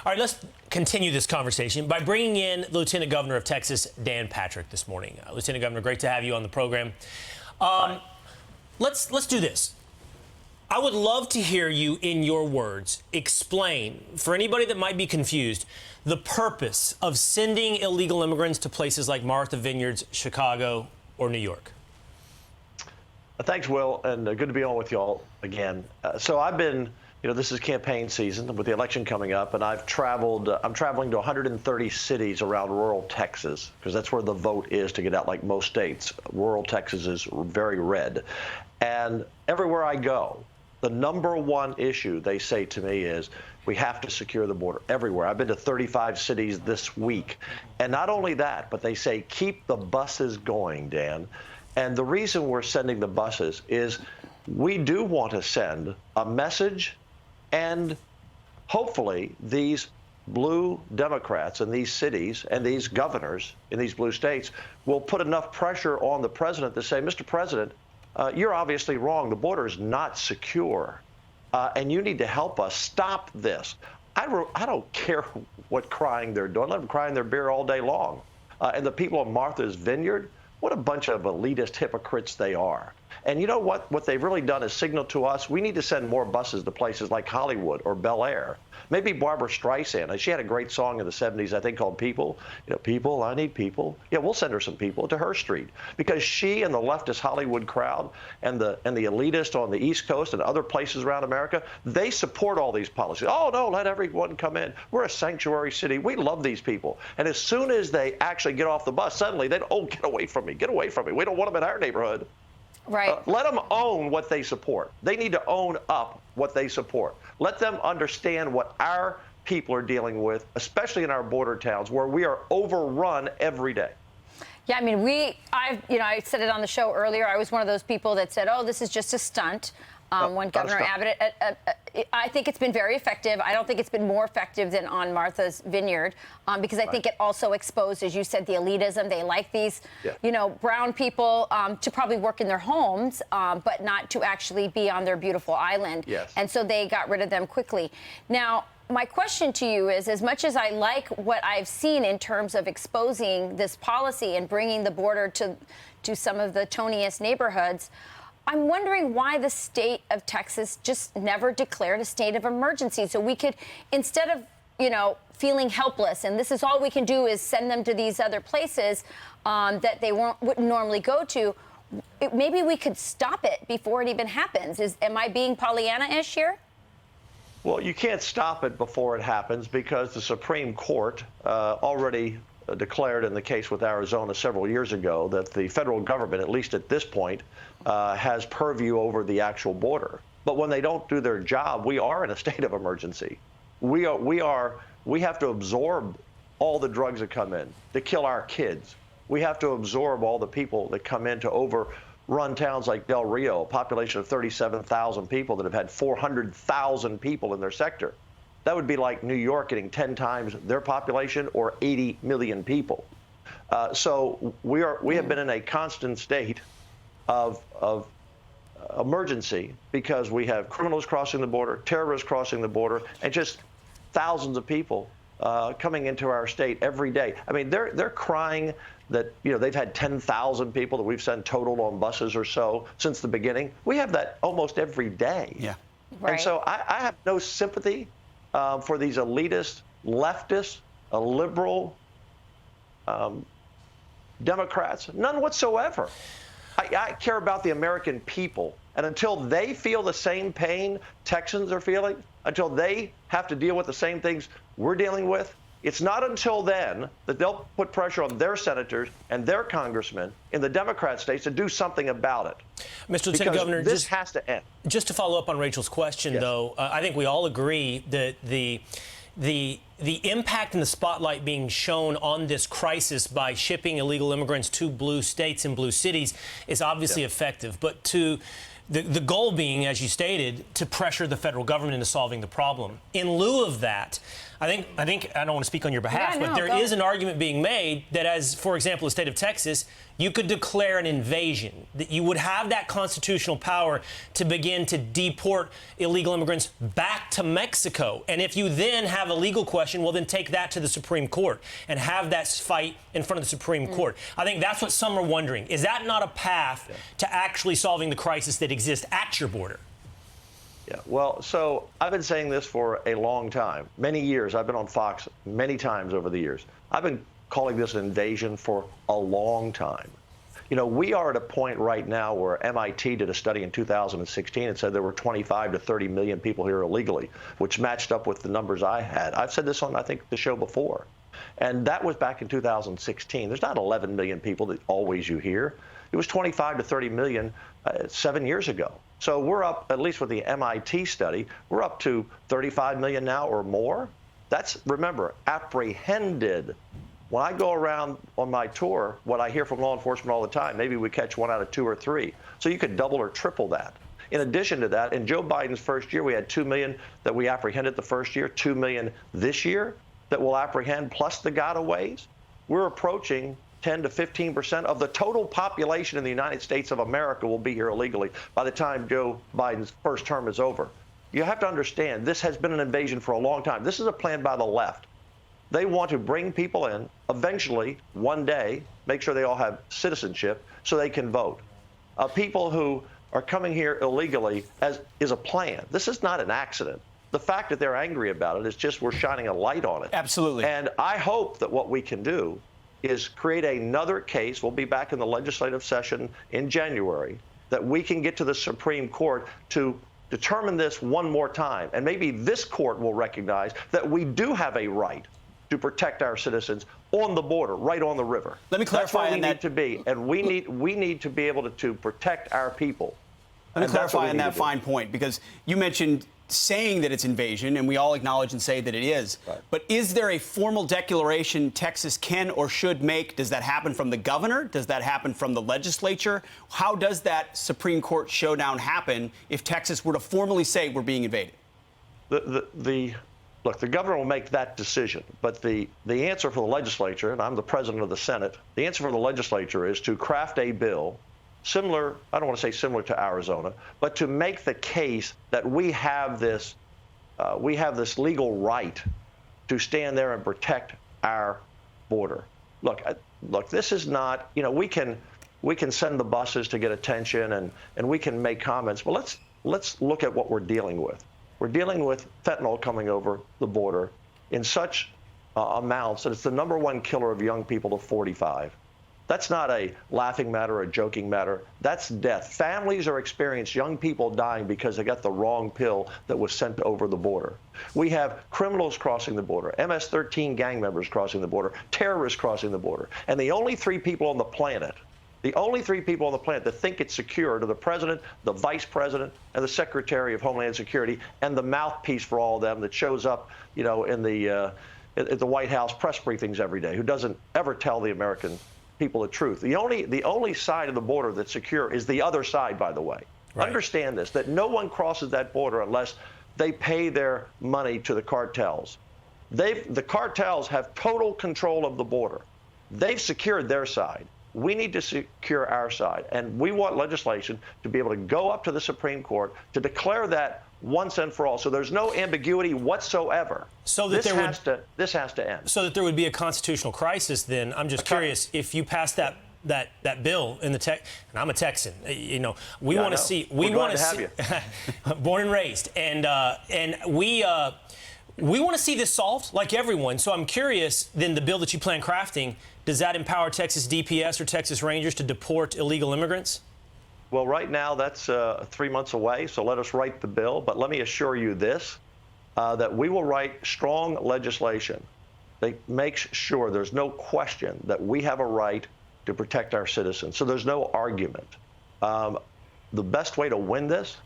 All right, let's continue this conversation by bringing in the Lieutenant Governor of Texas, Dan Patrick, this morning. Lieutenant Governor, great to have you on the program. Let's do this. I would love to hear you, in your words, explain, for anybody that might be confused, the purpose of sending illegal immigrants to places like Martha Vineyards, Chicago, or New York. Thanks, Will, and good to be on with y'all again. So I've been, this is campaign season with the election coming up, and I've traveled, I'm traveling to 130 cities around rural Texas, because that's where the vote is to get out, like most states. Rural Texas is very red. And everywhere I go, the number one issue they say to me is, we have to secure the border everywhere. I've been to 35 cities this week. And not only that, but they say, keep the buses going, Dan. And the reason we're sending the buses is we do want to send a message, and hopefully these blue Democrats in these cities and these governors in these blue states will put enough pressure on the president to say, Mr. President, you're obviously wrong. The border is not secure, and you need to help us stop this. I don't care what crying they're doing. Let them cry in their beer all day long. And the people of Martha's Vineyard, what a bunch of elitist hypocrites they are. And you know what? What they've really done is signal to us, we need to send more buses to places like Hollywood or Bel Air. Maybe Barbara Streisand. She had a great song in the 70s, I think, called People. People, I need people. Yeah, we'll send her some people to her street, because she and the leftist Hollywood crowd and the elitist on the East Coast and other places around America, they support all these policies. Oh, no, let everyone come in. We're a sanctuary city. We love these people. And as soon as they actually get off the bus, suddenly they, oh, get away from me. Get away from me. We don't want them in our neighborhood. Right. Let them own what they support. They need to own up what they support. Let them understand what our people are dealing with, especially in our border towns where we are overrun every day. Yeah, I mean, I said it on the show earlier. I was one of those people that said, oh, this is just a stunt. When Governor Abbott, I think it's been very effective. I don't think it's been more effective than on Martha's Vineyard, because I think it also exposed, as you said, the elitism. They like these, brown people to probably work in their homes, but not to actually be on their beautiful island. Yes. And so they got rid of them quickly. Now, my question to you is, as much as I like what I've seen in terms of exposing this policy and bringing the border to some of the toniest neighborhoods, I'm wondering why the state of Texas just never declared a state of emergency, so we could, instead of, feeling helpless, and this is all we can do is send them to these other places that they wouldn't normally go to, maybe we could stop it before it even happens. Am I being Pollyanna-ish here? Well, you can't stop it before it happens, because the Supreme Court already declared in the case with Arizona several years ago that the federal government, at least at this point, has purview over the actual border. But when they don't do their job, we are in a state of emergency. We have to absorb all the drugs that come in to kill our kids. We have to absorb all the people that come in to overrun towns like Del Rio, a population of 37,000 people that have had 400,000 people in their sector. That would be like New York getting 10 times their population, or 80 million people. So we have been in a constant state of emergency, because we have criminals crossing the border, terrorists crossing the border, and just thousands of people coming into our state every day. I mean, they're crying that they've had 10,000 people that we've sent total on buses or so since the beginning. We have that almost every day. Yeah. Right. And so I have no sympathy for these elitist, leftist, liberal Democrats, none whatsoever. I care about the American people. And until they feel the same pain Texans are feeling, until they have to deal with the same things we're dealing with, it's not until then that they'll put pressure on their senators and their congressmen in the Democrat states to do something about it. Mr. Lieutenant Governor, this has to end. Just to follow up on Rachel's question, Yes. though, I think we all agree that the impact and the spotlight being shown on this crisis by shipping illegal immigrants to blue states and blue cities is obviously effective. But to The goal being, as you stated, to pressure the federal government into solving the problem. In lieu of that, I think I don't want to speak on your behalf, but there is an argument being made that, as, for example, the state of Texas, you could declare an invasion, that you would have that constitutional power to begin to deport illegal immigrants back to Mexico. And if you then have a legal question, well, then take that to the Supreme Court and have that fight in front of the Supreme Court. I think that's what some are wondering. Is that not a path to actually solving the crisis that exists at your border? Yeah, well, so I've been saying this for a long time, many years. I've been on Fox many times over the years. I've been calling this an invasion for a long time. You know, we are at a point right now where MIT did a study in 2016 and said there were 25 to 30 million people here illegally, which matched up with the numbers I had. I've said this on, I think, the show before. And that was back in 2016. There's not 11 million people that always you hear. It was 25 to 30 million 7 years ago. So we're up, at least with the MIT study, we're up to 35 million now or more. That's, remember, apprehended. When I go around on my tour, what I hear from law enforcement all the time, maybe we catch 1 out of 2 or 3. So you could double or triple that. In addition to that, in Joe Biden's first year, we had 2 million that we apprehended the first year, 2 million this year that we'll apprehend, plus the gotaways. We're approaching 10 to 15% of the total population in the United States of America will be here illegally by the time Joe Biden's first term is over. You have to understand, this has been an invasion for a long time. This is a plan by the left. They want to bring people in, eventually, one day, make sure they all have citizenship so they can vote. People who are coming here illegally is a plan. This is not an accident. The fact that they're angry about it is just we're shining a light on it. Absolutely. And I hope that what we can do is create another case. We'll be back in the legislative session in January, that we can get to the Supreme Court to determine this one more time. And maybe this court will recognize that we do have a right to protect our citizens on the border, right on the river. Let me clarify on that. That's where we need to be. And we need to be able to protect our people. Let me clarify on that fine point, because you mentioned saying that it's invasion, and we all acknowledge and say that it is. Right. But is there a formal declaration Texas can or should make? Does that happen from the governor? Does that happen from the legislature? How does that Supreme Court showdown happen if Texas were to formally say we're being invaded? Look, the governor will make that decision, but the answer for the legislature, and I'm the president of the Senate, the answer for the legislature is to craft a bill similar, I don't want to say similar to Arizona, but to make the case that we have this legal right to stand there and protect our border. Look, this is not, you know, we can send the buses to get attention and we can make comments, but let's look at what we're dealing with. We're dealing with fentanyl coming over the border in such amounts that it's the #1 killer of young people to 45. That's not a laughing matter or a joking matter. That's death. Families are experiencing young people dying because they got the wrong pill that was sent over the border. We have criminals crossing the border, MS-13 gang members crossing the border, terrorists crossing the border. And the only 3 people on the planet, that think it's secure are the president, the vice president, and the secretary of Homeland Security, and the mouthpiece for all of them that shows up, you know, in at the White House press briefings every day, who doesn't ever tell the American people the truth. The only side of the border that's secure is the other side, by the way. Right. Understand this, that no one crosses that border unless they pay their money to the cartels. The cartels have total control of the border. They've secured their side. We need to secure our side. And we want legislation to be able to go up to the Supreme Court to declare that once and for all. So there's no ambiguity whatsoever. So that this has to end. So that there would be a constitutional crisis then. I'm just curious, if you pass that bill in the and I'm a Texan, you know, we want to see born and raised, and we want to see this solved like everyone. So I'm curious, then, the bill that you plan crafting, does that empower Texas DPS or Texas Rangers to deport illegal immigrants? Well, right now that's 3 months away, so let us write the bill. But let me assure you this, that we will write strong legislation that makes sure there's no question that we have a right to protect our citizens. So there's no argument. The best way to win this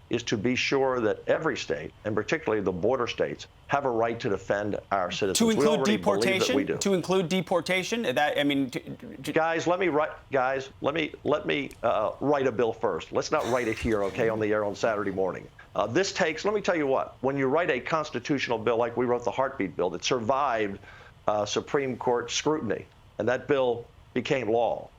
is to be sure that every state, and particularly the border states, have a right to defend our citizens. To include we deportation? we do. To include deportation? That, I mean, Guys, let me write a bill first. Let's not write it here, okay, on the air on Saturday morning. This takes, let me tell you what, when you write a constitutional bill like we wrote the heartbeat bill that survived Supreme Court scrutiny, and that bill became law,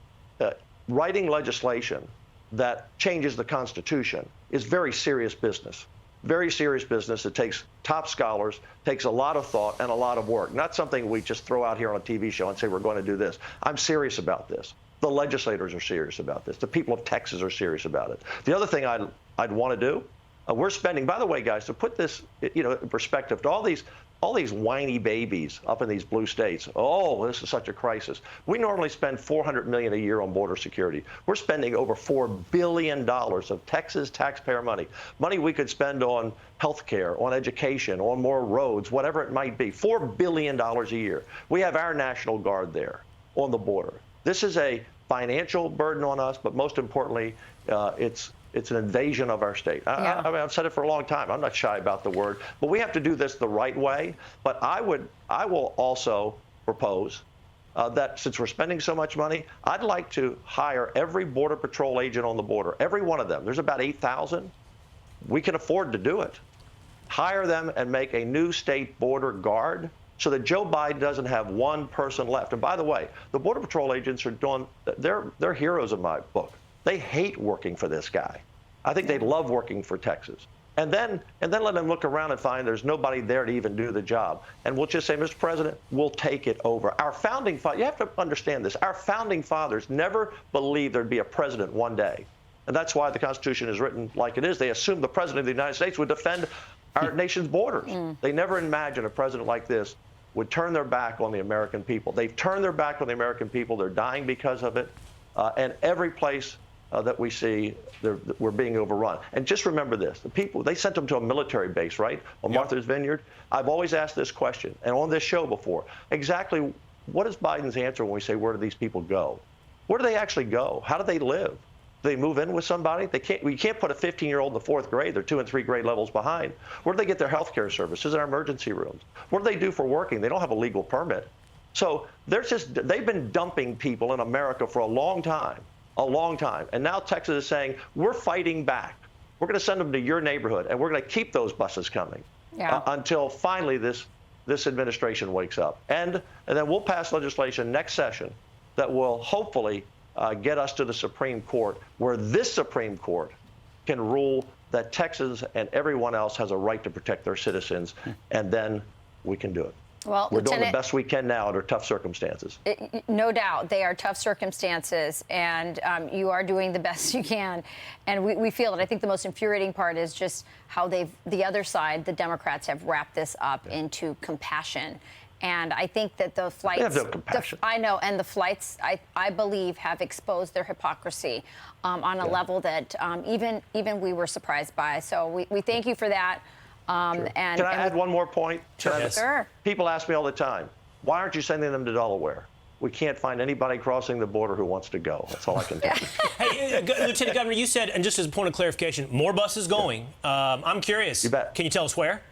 writing legislation that changes the Constitution is very serious business. Very serious business. It takes top scholars, takes a lot of thought and a lot of work. Not something we just throw out here on a TV show and say we're going to do this. I'm serious about this. The legislators are serious about this. The people of Texas are serious about it. The other thing I'd want to do, we're spending, by the way, guys, to put this in perspective, to all these whiny babies up in these blue states. Oh, this is such a crisis. We normally spend $400 million a year on border security. We're spending over $4 billion of Texas taxpayer money we could spend on health care, on education, on more roads, whatever it might be. $4 billion a year. We have our National Guard there on the border. This is a financial burden on us, but most importantly, it's an invasion of our state. I mean, I've said it for a long time. I'm not shy about the word, but we have to do this the right way. But I will also propose that since we're spending so much money, I'd like to hire every Border Patrol agent on the border, every one of them. There's about 8,000. We can afford to do it. Hire them and make a new state border guard so that Joe Biden doesn't have one person left. And by the way, the Border Patrol agents are they're heroes in my book. They hate working for this guy. I think they love working for Texas. And then let them look around and find there's nobody there to even do the job. And we'll just say, Mr. President, we'll take it over. Our founding fathers, you have to understand this, our founding fathers never believed there'd be a president one day. And that's why the Constitution is written like it is. They assumed the president of the United States would defend our nation's borders. They never imagined a president like this would turn their back on the American people. They've turned their back on the American people. They're dying because of it. And every place that we see, we're being overrun. And just remember this, the people, they sent them to a military base, right, on Martha's Vineyard. I've always asked this question, and on this show before, exactly what is Biden's answer when we say, where do these people go? Where do they actually go? How do they live? Do they move in with somebody? We can't put a 15-year-old in the fourth grade. They're 2 and 3 grade levels behind. Where do they get their health care services in our emergency rooms? What do they do for working? They don't have a legal permit. So they've been dumping people in America for a long time. And now Texas is saying, we're fighting back. We're going to send them to your neighborhood, and we're going to keep those buses coming until finally this administration wakes up. And then we'll pass legislation next session that will hopefully get us to the Supreme Court, where this Supreme Court can rule that Texas and everyone else has a right to protect their citizens, and then we can do it. Well, we're doing the best we can now under tough circumstances. No doubt, they are tough circumstances, and you are doing the best you can, and we feel it. I think the most infuriating part is just how the other side, the Democrats, have wrapped this up into compassion. And I think that the flights, they have no compassion. I know, and the flights, I believe, have exposed their hypocrisy on a level that even we were surprised by. So we thank you for that. Sure. Can I add one more point? Sure. People ask me all the time, why aren't you sending them to Delaware? We can't find anybody crossing the border who wants to go. That's all I can tell you. Hey, Lieutenant Governor, you said, and just as a point of clarification, more buses going. I'm curious. You bet. Can you tell us where?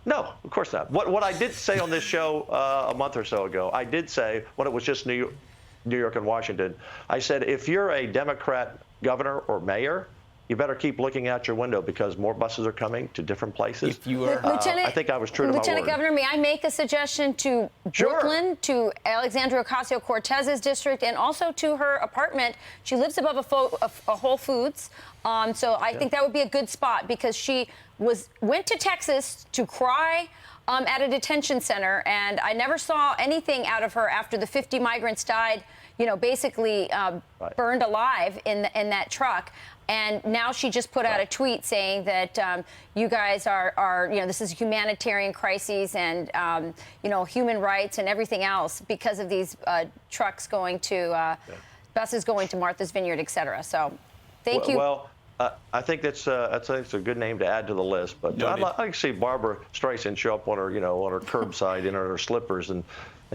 No, of course not. What I did say on this show a month or so ago, I did say when it was just New York and Washington, I said, if you're a Democrat governor or mayor, you better keep looking out your window because more buses are coming to different places. If you are, I think I was true to my word. Lieutenant Governor, may I make a suggestion to Brooklyn, to Alexandria Ocasio-Cortez's district, and also to her apartment? She lives above a Whole Foods, so I think that would be a good spot because she went to Texas to cry at a detention center, and I never saw anything out of her after the 50 migrants died, basically burned alive in that truck. And now she just put out a tweet saying that you guys are this is a humanitarian crisis and, human rights and everything else because of these trucks going to buses going to Martha's Vineyard, et cetera. So thank you. Well, I think that's a good name to add to the list. But I'd like to see Barbara Streisand show up on her, on her curbside in her slippers and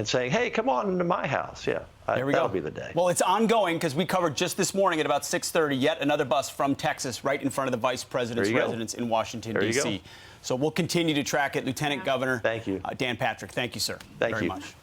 saying, "Hey, come on into my house." Yeah, that'll be the day. Well, it's ongoing because we covered just this morning at about 6:30 yet another bus from Texas right in front of the vice president's residence in Washington, D.C. So we'll continue to track it. Lieutenant Governor Thank you. Dan Patrick, thank you, sir. Thank very you. much.